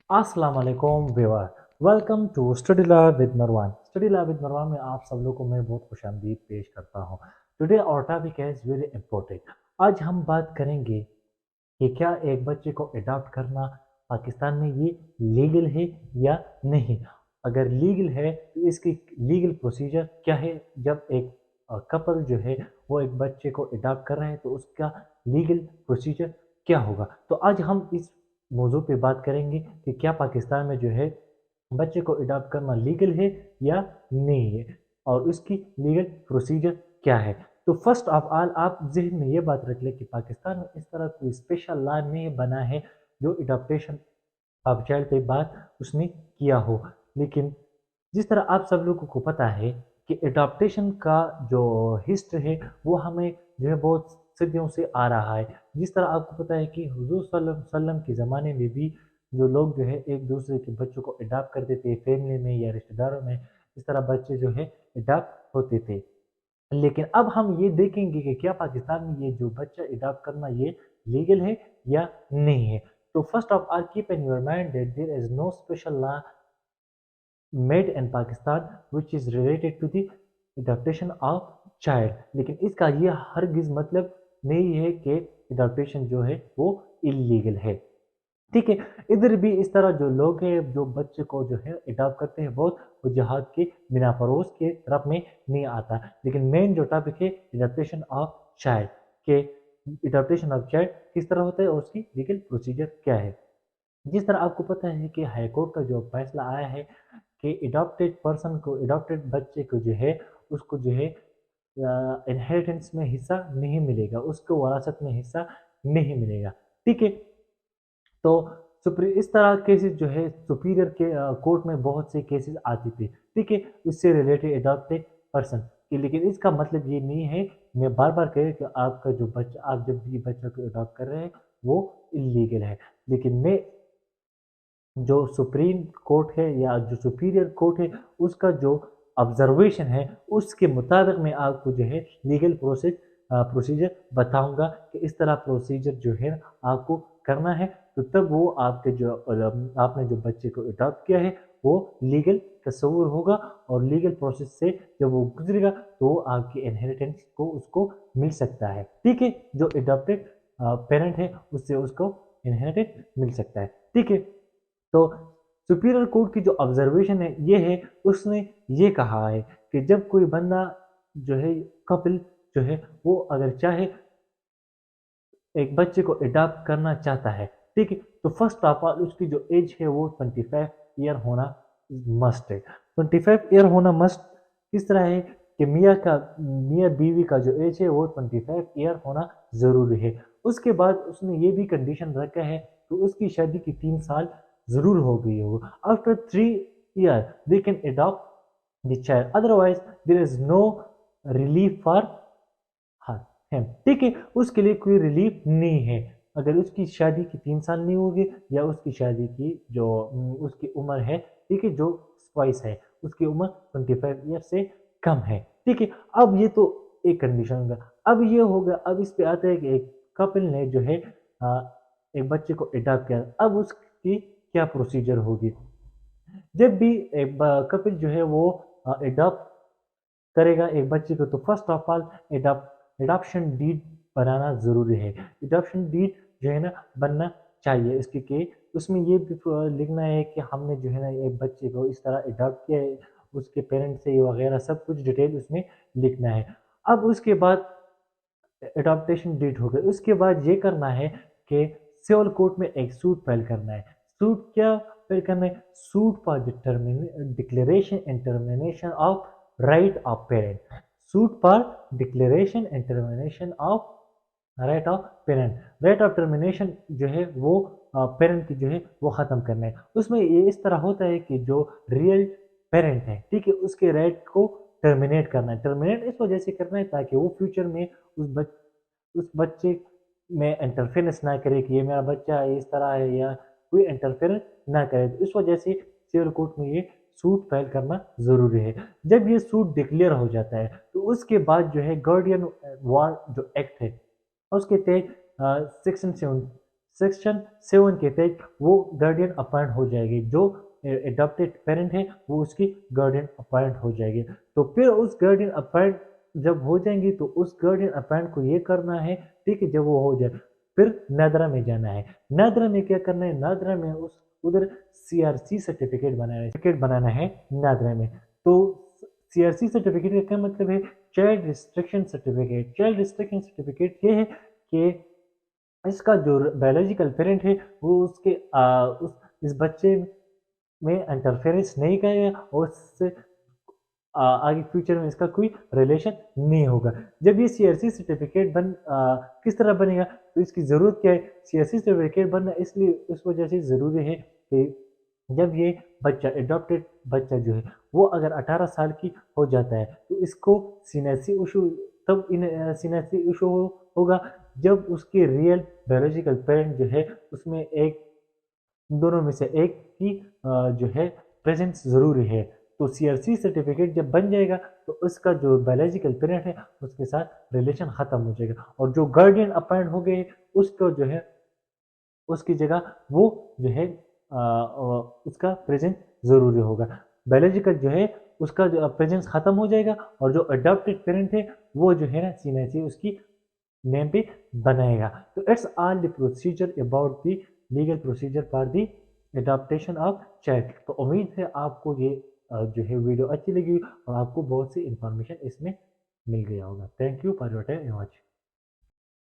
अस्सलाम वालेकुम viewer, welcome to Study Lab with Marwan. Study Lab with Marwan में आप सब लोगों को मैं बहुत खुशामदीद पेश करता हूँ। Today our topic is very important. आज हम बात करेंगे कि क्या एक बच्चे को अडॉप्ट करना पाकिस्तान में ये लीगल है या नहीं। अगर लीगल है तो इसकी लीगल प्रोसीजर क्या है। जब एक कपल जो है वो एक बच्चे को अडॉप्ट कर रहे हैं तो उसका लीगल प्रोसीजर क्या होगा। तो आज हम इस मौजू पे बात करेंगे कि क्या पाकिस्तान में जो है बच्चे को अडॉप्ट करना लीगल है या नहीं है और उसकी लीगल प्रोसीजर क्या है। तो फर्स्ट ऑफ ऑल आप जहन में ये बात रख ले कि पाकिस्तान में इस तरह कोई स्पेशल लॉ नहीं बना है जो अडॉप्टेशन ऑफ चाइल्ड पे बात उसने किया हो। लेकिन जिस तरह आप सब लोगों को पता है कि अडॉप्टेशन का जो हिस्ट्री है वो हमें जो है बहुत सदियों से आ रहा है। जिस तरह आपको पता है कि हुजूर सल्लल्लाहु अलैहि वसल्लम के ज़माने में भी जो लोग जो है एक दूसरे के बच्चों को अडॉप्ट करते थे फैमिली में या रिश्तेदारों में, इस तरह बच्चे जो है अडॉप्ट होते थे। लेकिन अब हम ये देखेंगे कि क्या पाकिस्तान में ये जो बच्चा अडॉप्ट करना ये लीगल है या नहीं है। तो first of all keep in your mind that there is no special law made in Pakistan which is related to the adoption of child. लेकिन इसका ये हरगिज मतलब नहीं है कि अडॉप्टेशन जो है वो इलीगल है। ठीक है। इधर भी इस तरह जो लोग हैं जो बच्चे को जो है अडॉप्ट करते हैं बहुत वजूहत के बिना परोस के तरफ में नहीं आता। लेकिन मेन जो टॉपिक है अडॉप्टेशन ऑफ चाइल्ड के अडॉप्टेशन ऑफ चाइल्ड किस तरह होता है और उसकी लीगल प्रोसीजर क्या है। जिस तरह आपको पता है कि हाई कोर्ट का जो फैसला आया है कि अडॉप्टेड पर्सन को अडॉप्टेड बच्चे को जो है उसको जो है इनहेरिटेंस में हिस्सा नहीं मिलेगा, उसको वरासत में हिस्सा नहीं मिलेगा। ठीक है। तो इस तरह केसेस जो है सुपीरियर के कोर्ट में बहुत से केसेस आती थी। ठीक है। इससे रिलेटेड अडॉप्टेड पर्सन की, लेकिन इसका मतलब ये नहीं है, मैं बार बार कह कि आपका जो बच्चा आप जब भी बच्चा को अडॉप्ट कर रहे हैं वो इलीगल है। लेकिन मैं जो सुप्रीम कोर्ट है या जो सुपीरियर कोर्ट है उसका जो ऑब्जर्वेशन है उसके मुताबिक मैं आपको जो है लीगल प्रोसीजर बताऊंगा कि इस तरह प्रोसीजर जो है आपको करना है। तो तब वो आपके जो आपने जो बच्चे को अडॉप्ट किया है वो लीगल तस्वुर होगा और लीगल प्रोसेस से जब वो गुजरेगा तो वो आपके इनहेरिटेंस को उसको मिल सकता है। ठीक है। जो अडॉप्टेड पेरेंट है उससे उसको इनहेरिटेंस मिल सकता है। ठीक है। तो सुपीरियर कोर्ट की जो ऑब्जर्वेशन है ये है, उसने ये कहा है कि जब कोई बंदा जो है कपिल जो है वो अगर चाहे एक बच्चे को अडॉप्ट करना चाहता है। ठीक है। तो फर्स्ट ऑफ ऑल उसकी जो एज है वो 25 ईयर होना मस्ट है। 25 ईयर होना मस्ट किस तरह है कि मियाँ बीवी का जो एज है वो 25 ईयर होना ज़रूरी है। उसके बाद उसने ये भी कंडीशन रखा है तो उसकी शादी की 3 साल ज़रूर हो गई हो। After 3 year they can adopt the child, otherwise there is no relief for हाँ है। ठीक है। उसके लिए कोई रिलीफ नहीं है अगर उसकी शादी की 3 साल नहीं होगी या उसकी शादी की जो उसकी उम्र है, ठीक है, जो स्पाइस है उसकी उम्र 25 ईयर से कम है। ठीक है। अब ये तो एक कंडीशन होगा। अब ये होगा, अब इस पे आता है कि एक कपल ने जो है आ, एक बच्चे को अडॉप्ट किया, अब उसकी क्या प्रोसीजर होगी। जब भी एक कपल जो है वो अडॉप्ट करेगा एक बच्चे को तो first of all adoption deed बनाना ज़रूरी है। एडॉप्शन डीड जो है ना बनना चाहिए इसके के उसमें ये भी लिखना है कि हमने जो है ना एक बच्चे को इस तरह अडॉप्ट किया है, उसके पेरेंट्स से वगैरह सब कुछ डिटेल उसमें लिखना है। अब उसके बाद अडॉप्टेशन डीड हो गई, उसके बाद ये करना है कि सिविल कोर्ट में एक सूट फाइल करना है। सूट क्या फाइल करना है? Suit for declaration and termination of right of parent. Suit for declaration and termination of right of parent. Right of termination जो है वो पेरेंट की जो है वो ख़त्म करना है। उसमें ये इस तरह होता है कि जो रियल पेरेंट है, ठीक है, उसके राइट को टर्मिनेट करना है। टर्मिनेट इस वजह से करना है ताकि वो फ्यूचर में उस बच्चे में इंटरफेरेंस ना करे कि ये मेरा बच्चा है इस तरह है या कोई इंटरफेरेंस ना करे। तो इस वजह से सिविल कोर्ट में ये सूट फाइल करना ज़रूरी है। जब ये सूट डिक्लेयर हो जाता है तो उसके बाद जो है गार्डियन वार जो एक्ट है उसके तहत सेक्शन सेक्शन 7 के तहत वो गार्डियन अपॉइंट हो जाएगी, जो एडॉप्टेड पेरेंट है वो उसकी गार्डियन अपॉइंट हो जाएगी। तो फिर उस गार्डियन अपॉइंट जब हो जाएंगी तो उस गार्डियन अपॉइंट को ये करना है, ठीक है, जब वो हो जाए फिर नादरा में जाना है। नादरा में क्या करना है, नादरा में उस उधर सीआरसी सर्टिफिकेट बनाना है नादरा में। तो सीआरसी सर्टिफिकेट का क्या मतलब है, child restriction certificate. Child restriction certificate ये है कि इसका जो बायोलॉजिकल पेरेंट है वो उसके इस बच्चे में इंटरफेरेंस नहीं करेगा और उससे आगे फ्यूचर में इसका कोई रिलेशन नहीं होगा। जब ये सीआरसी सर्टिफिकेट किस तरह बनेगा, तो इसकी ज़रूरत क्या है, सीआरसी सर्टिफिकेट बनना इसलिए इस वजह से ज़रूरी है कि जब ये बच्चा एडॉप्टेड बच्चा जो है वो अगर 18 साल की हो जाता है तो इसको सीनेसी इशू तब इन सीनेसी इशू होगा जब उसके रियल बायोलॉजिकल पेरेंट जो है उसमें एक दोनों में से एक की जो है प्रेजेंस ज़रूरी है। तो सीआरसी सर्टिफिकेट जब बन जाएगा तो उसका जो बायोलॉजिकल पेरेंट है उसके साथ रिलेशन ख़त्म हो जाएगा और जो गार्डियन अपॉइंट हो गए उसको जो है उसकी जगह वो जो है उसका प्रेजेंस ज़रूरी होगा। बायोलॉजिकल जो है उसका जो प्रेजेंस ख़त्म हो जाएगा और जो अडॉप्टेड पेरेंट है वो जो है ना सीएनएसी उसकी नेम पे बनाएगा। तो it's all the procedure about the legal procedure for the adaptation of child. तो उम्मीद है आपको ये जो है वीडियो अच्छी लगी और आपको बहुत सी इंफॉर्मेशन इसमें मिल गया होगा। Thank you for your time watching.